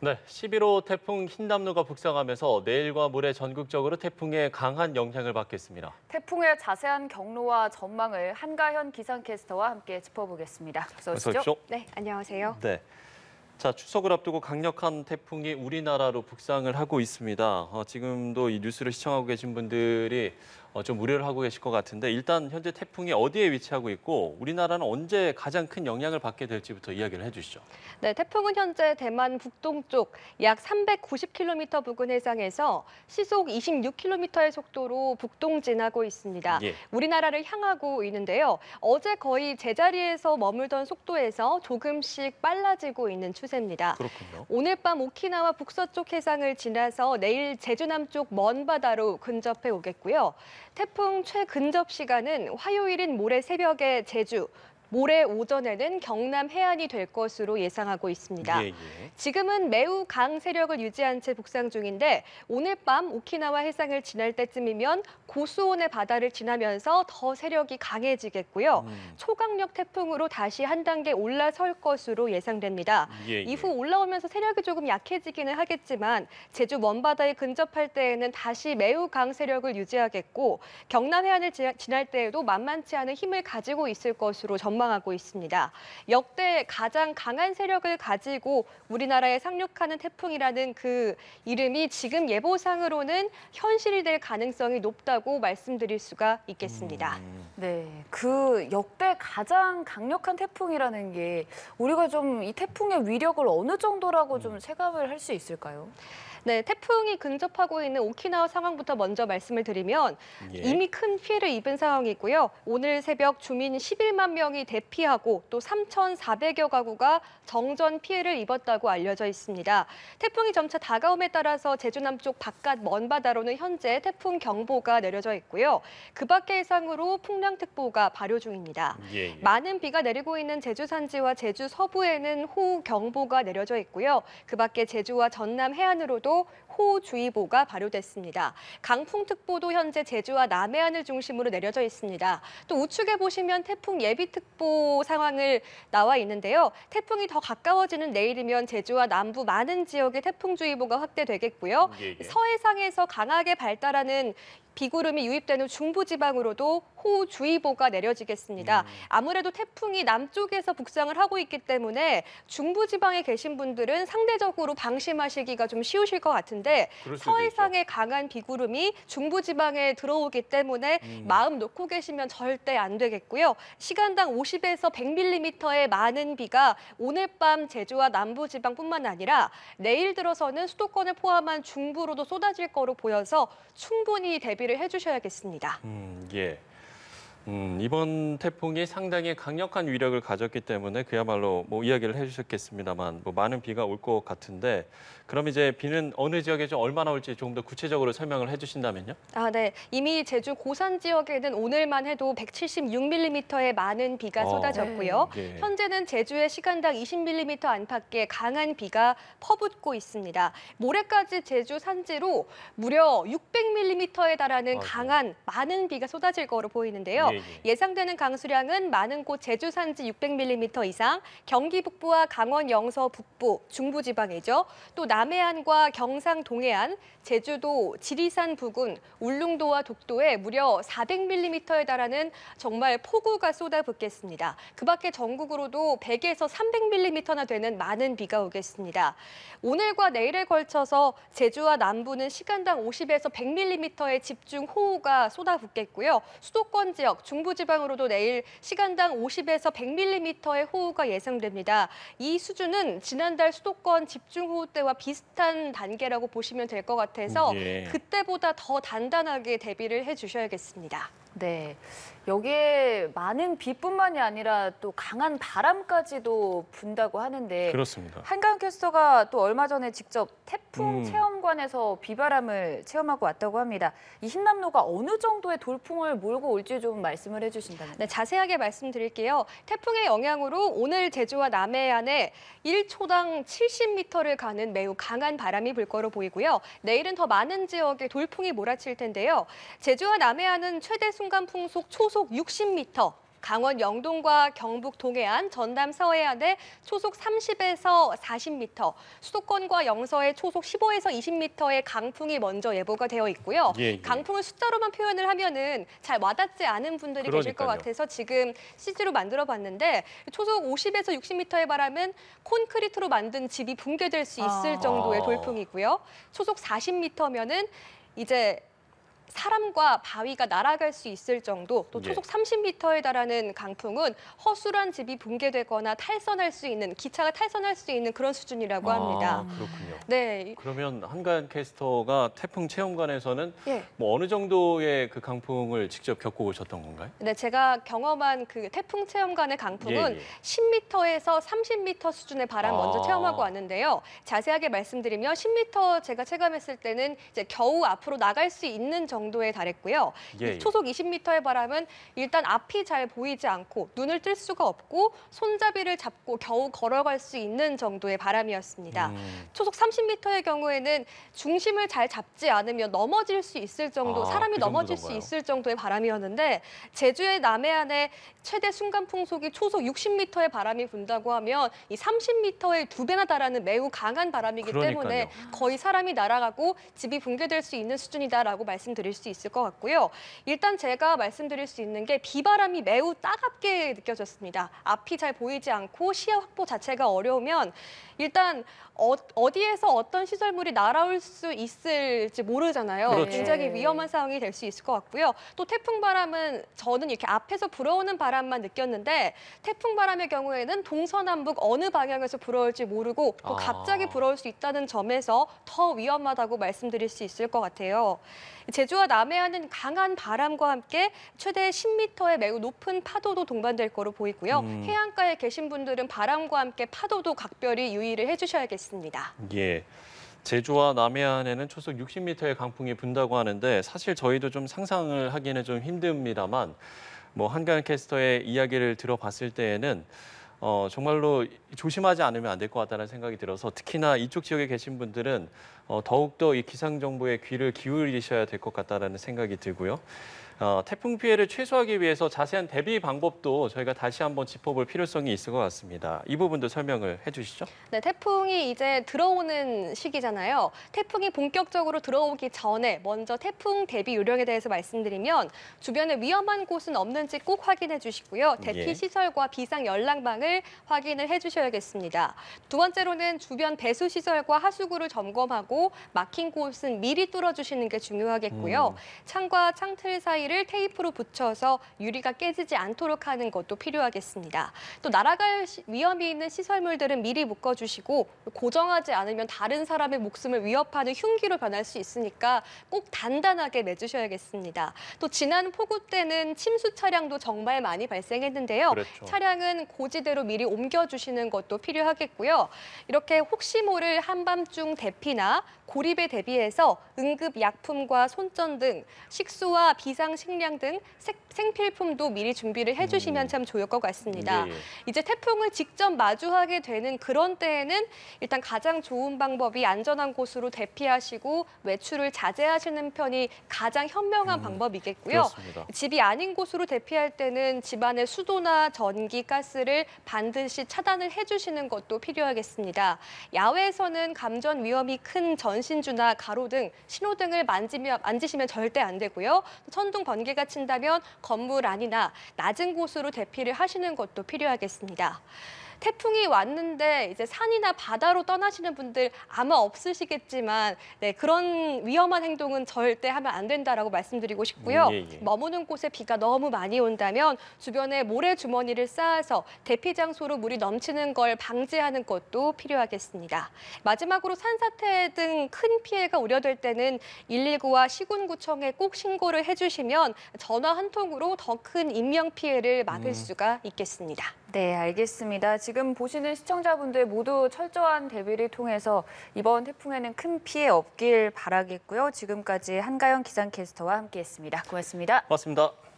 네, 11호 태풍 흰남노가 북상하면서 내일과 모레 전국적으로 태풍의 강한 영향을 받겠습니다. 태풍의 자세한 경로와 전망을 한가현 기상캐스터와 함께 짚어보겠습니다. 어서 오시죠. 오십시오. 네, 안녕하세요. 네. 자, 추석을 앞두고 강력한 태풍이 우리나라로 북상을 하고 있습니다. 지금도 이 뉴스를 시청하고 계신 분들이 좀 우려를 하고 계실 것 같은데 일단 현재 태풍이 어디에 위치하고 있고 우리나라는 언제 가장 큰 영향을 받게 될지부터 이야기를 해주시죠. 네, 태풍은 현재 대만 북동쪽 약 390km 부근 해상에서 시속 26km의 속도로 북동진하고 있습니다. 예. 우리나라를 향하고 있는데요. 어제 거의 제자리에서 머물던 속도에서 조금씩 빨라지고 있는 추세입니다. 그렇군요. 오늘 밤 오키나와 북서쪽 해상을 지나서 내일 제주 남쪽 먼 바다로 근접해 오겠고요. 태풍 최근접 시간은 화요일인 모레 새벽에 제주, 모레 오전에는 경남 해안이 될 것으로 예상하고 있습니다. 예, 예. 지금은 매우 강 세력을 유지한 채 북상 중인데 오늘 밤 오키나와 해상을 지날 때쯤이면 고수온의 바다를 지나면서 더 세력이 강해지겠고요. 초강력 태풍으로 다시 한 단계 올라설 것으로 예상됩니다. 예, 예. 이후 올라오면서 세력이 조금 약해지기는 하겠지만 제주 먼바다에 근접할 때에는 다시 매우 강 세력을 유지하겠고 경남 해안을 지날 때에도 만만치 않은 힘을 가지고 있을 것으로 전망하고 있습니다. 역대 가장 강한 세력을 가지고 우리나라에 상륙하는 태풍이라는 그 이름이 지금 예보상으로는 현실이 될 가능성이 높다고 말씀드릴 수가 있겠습니다. 네, 그 역대 가장 강력한 태풍이라는 게 우리가 좀 이 태풍의 위력을 어느 정도라고 좀 체감을 할 수 있을까요? 네, 태풍이 근접하고 있는 오키나와 상황부터 먼저 말씀을 드리면 예. 이미 큰 피해를 입은 상황이고요. 오늘 새벽 주민 11만 명이 대피하고 또 3,400여 가구가 정전 피해를 입었다고 알려져 있습니다. 태풍이 점차 다가옴에 따라서 제주 남쪽 바깥 먼 바다로는 현재 태풍 경보가 내려져 있고요. 그 밖의 해상으로 풍랑특보가 발효 중입니다. 예, 예. 많은 비가 내리고 있는 제주 산지와 제주 서부에는 호우 경보가 내려져 있고요. 그 밖에 제주와 전남 해안으로도 호우주의보가 발효됐습니다. 강풍특보도 현재 제주와 남해안을 중심으로 내려져 있습니다. 또 우측에 보시면 태풍 예비특보 상황을 나와 있는데요. 태풍이 더 가까워지는 내일이면 제주와 남부 많은 지역에 태풍주의보가 확대되겠고요. 예, 예. 서해상에서 강하게 발달하는 비구름이 유입되는 중부지방으로도 호우주의보가 내려지겠습니다. 아무래도 태풍이 남쪽에서 북상을 하고 있기 때문에 중부지방에 계신 분들은 상대적으로 방심하시기가 좀 쉬우실 것 같은데 그럴 수도 서해상의 강한 비구름이 중부지방에 들어오기 때문에 마음 놓고 계시면 절대 안 되겠고요. 시간당 50에서 100mm의 많은 비가 오늘 밤 제주와 남부지방뿐만 아니라 내일 들어서는 수도권을 포함한 중부로도 쏟아질 거로 보여서 충분히 대비를 해주셔야겠습니다. 예. 이번 태풍이 상당히 강력한 위력을 가졌기 때문에 그야말로 뭐 이야기를 해주셨겠습니다만 뭐 많은 비가 올 것 같은데 그럼 이제 비는 어느 지역에 좀 얼마나 올지 조금 더 구체적으로 설명을 해주신다면요? 네. 이미 제주 고산 지역에는 오늘만 해도 176mm의 많은 비가 쏟아졌고요. 네. 현재는 제주에 시간당 20mm 안팎의 강한 비가 퍼붓고 있습니다. 모레까지 제주 산지로 무려 600mm에 달하는 아이고. 강한 많은 비가 쏟아질 거로 보이는데요. 예, 예. 예상되는 강수량은 많은 곳 제주 산지 600mm 이상, 경기 북부와 강원 영서 북부, 중부지방이죠. 또 남해안과 경상 동해안, 제주도 지리산 부근, 울릉도와 독도에 무려 400mm에 달하는 정말 폭우가 쏟아붓겠습니다. 그 밖에 전국으로도 100에서 300mm나 되는 많은 비가 오겠습니다. 오늘과 내일에 걸쳐서 제주와 남부는 시간당 50에서 100mm의 집중 호우가 쏟아붓겠고요. 수도권 지역, 중부지방으로도 내일 시간당 50에서 100mm의 호우가 예상됩니다. 이 수준은 지난달 수도권 집중호우 때와 비슷한 단계라고 보시면 될 것 같아서 예. 그때보다 더 단단하게 대비를 해주셔야겠습니다. 네, 여기에 많은 비뿐만이 아니라 또 강한 바람까지도 분다고 하는데 그렇습니다. 한가은 캐스터가 또 얼마 전에 직접 태풍 체험관에서 비바람을 체험하고 왔다고 합니다. 이 흰남노가 어느 정도의 돌풍을 몰고 올지 좀 말씀을 해주신다면. 네, 자세하게 말씀드릴게요. 태풍의 영향으로 오늘 제주와 남해안에 1초당 70m를 가는 매우 강한 바람이 불 거로 보이고요. 내일은 더 많은 지역에 돌풍이 몰아칠 텐데요. 제주와 남해안은 최대 순간 풍속 초속 60m, 강원 영동과 경북 동해안, 전남 서해안에 초속 30에서 40m, 수도권과 영서에 초속 15에서 20m의 강풍이 먼저 예보가 되어 있고요. 예, 예. 강풍을 숫자로만 표현을 하면은 잘 와닿지 않은 분들이 계실 것 그러니까요. 같아서 지금 CG로 만들어 봤는데 초속 50에서 60m의 바람은 콘크리트로 만든 집이 붕괴될 수 있을 정도의 돌풍이고요. 초속 40m면은 이제 사람과 바위가 날아갈 수 있을 정도, 또 초속 30m에 달하는 강풍은 허술한 집이 붕괴되거나 탈선할 수 있는, 기차가 탈선할 수 있는 그런 수준이라고 합니다. 그렇군요. 네. 그러면 한가연 캐스터가 태풍 체험관에서는 예. 뭐 어느 정도의 그 강풍을 직접 겪고 오셨던 건가요? 네, 제가 경험한 그 태풍 체험관의 강풍은 예, 예. 10m에서 30m 수준의 바람 먼저 아. 체험하고 왔는데요. 자세하게 말씀드리면 10m 제가 체감했을 때는 이제 겨우 앞으로 나갈 수 있는 정도에 달했고요. 예, 예. 초속 20m의 바람은 일단 앞이 잘 보이지 않고 눈을 뜰 수가 없고 손잡이를 잡고 겨우 걸어갈 수 있는 정도의 바람이었습니다. 초속 30m의 경우에는 중심을 잘 잡지 않으면 넘어질 수 있을 정도, 사람이 그 넘어질 수 정도던가요? 있을 정도의 바람이었는데 제주의 남해안에 최대 순간 풍속이 초속 60m의 바람이 분다고 하면 이 30m의 2배나 달하는 매우 강한 바람이기 때문에 그러니까요. 거의 사람이 날아가고 집이 붕괴될 수 있는 수준이다라고 말씀드릴 수 있을 것 같고요. 일단 제가 말씀드릴 수 있는 게 비바람이 매우 따갑게 느껴졌습니다. 앞이 잘 보이지 않고 시야 확보 자체가 어려우면 일단 어디에서 어떤 시설물이 날아올 수 있을지 모르잖아요. 그렇죠. 굉장히 위험한 상황이 될 수 있을 것 같고요. 또 태풍 바람은 저는 이렇게 앞에서 불어오는 바람만 느꼈는데 태풍 바람의 경우에는 동서남북 어느 방향에서 불어올지 모르고 또 갑자기 불어올 수 있다는 점에서 더 위험하다고 말씀드릴 수 있을 것 같아요. 제주와 남해안은 강한 바람과 함께 최대 10m의 매우 높은 파도도 동반될 거로 보이고요. 해안가에 계신 분들은 바람과 함께 파도도 각별히 유의를 해주셔야겠습니다. 예. 제주와 남해안에는 초속 60m의 강풍이 분다고 하는데 사실 저희도 좀 상상을 하기는 좀 힘듭니다만 뭐 한가연 캐스터의 이야기를 들어봤을 때에는 정말로 조심하지 않으면 안 될 것 같다는 생각이 들어서 특히나 이쪽 지역에 계신 분들은 더욱더 이 기상 정보에 귀를 기울이셔야 될 것 같다는 생각이 들고요. 태풍 피해를 최소화하기 위해서 자세한 대비 방법도 저희가 다시 한번 짚어볼 필요성이 있을 것 같습니다. 이 부분도 설명을 해주시죠. 네, 태풍이 이제 들어오는 시기잖아요. 태풍이 본격적으로 들어오기 전에 먼저 태풍 대비 요령에 대해서 말씀드리면 주변에 위험한 곳은 없는지 꼭 확인해 주시고요. 대피 시설과 비상 연락망을 확인을 해 주셔야겠습니다. 두 번째로는 주변 배수 시설과 하수구를 점검하고 막힌 곳은 미리 뚫어 주시는 게 중요하겠고요. 창과 창틀 사이를 테이프로 붙여서 유리가 깨지지 않도록 하는 것도 필요하겠습니다. 또 날아갈 위험이 있는 시설물들은 미리 묶어주시고 고정하지 않으면 다른 사람의 목숨을 위협하는 흉기로 변할 수 있으니까 꼭 단단하게 매주셔야겠습니다. 또 지난 폭우 때는 침수 차량도 정말 많이 발생했는데요. 그렇죠. 차량은 고지대로 미리 옮겨주시는 것도 필요하겠고요. 이렇게 혹시 모를 한밤중 대피나 고립에 대비해서 응급 약품과 손전등, 식수와 비상식량 등 생필품도 미리 준비를 해주시면 참 좋을 것 같습니다. 예, 예. 이제 태풍을 직접 마주하게 되는 그런 때에는 일단 가장 좋은 방법이 안전한 곳으로 대피하시고 외출을 자제하시는 편이 가장 현명한 방법이겠고요. 그렇습니다. 집이 아닌 곳으로 대피할 때는 집안의 수도나 전기, 가스를 반드시 차단을 해주시는 것도 필요하겠습니다. 야외에서는 감전 위험이 큰 전신주나 가로등, 신호등을 만지시면 절대 안 되고요. 천둥, 번개가 친다면 건물 안이나 낮은 곳으로 대피를 하시는 것도 필요하겠습니다. 태풍이 왔는데 이제 산이나 바다로 떠나시는 분들 아마 없으시겠지만 그런 위험한 행동은 절대 하면 안 된다라고 말씀드리고 싶고요. 머무는 곳에 비가 너무 많이 온다면 주변에 모래주머니를 쌓아서 대피 장소로 물이 넘치는 걸 방지하는 것도 필요하겠습니다. 마지막으로 산사태 등 큰 피해가 우려될 때는 119와 시군구청에 꼭 신고를 해주시면 전화 한 통으로 더 큰 인명 피해를 막을 수가 있겠습니다. 네, 알겠습니다. 지금 보시는 시청자분들 모두 철저한 대비를 통해서 이번 태풍에는 큰 피해 없길 바라겠고요. 지금까지 한가연 기상캐스터와 함께했습니다. 고맙습니다. 고맙습니다.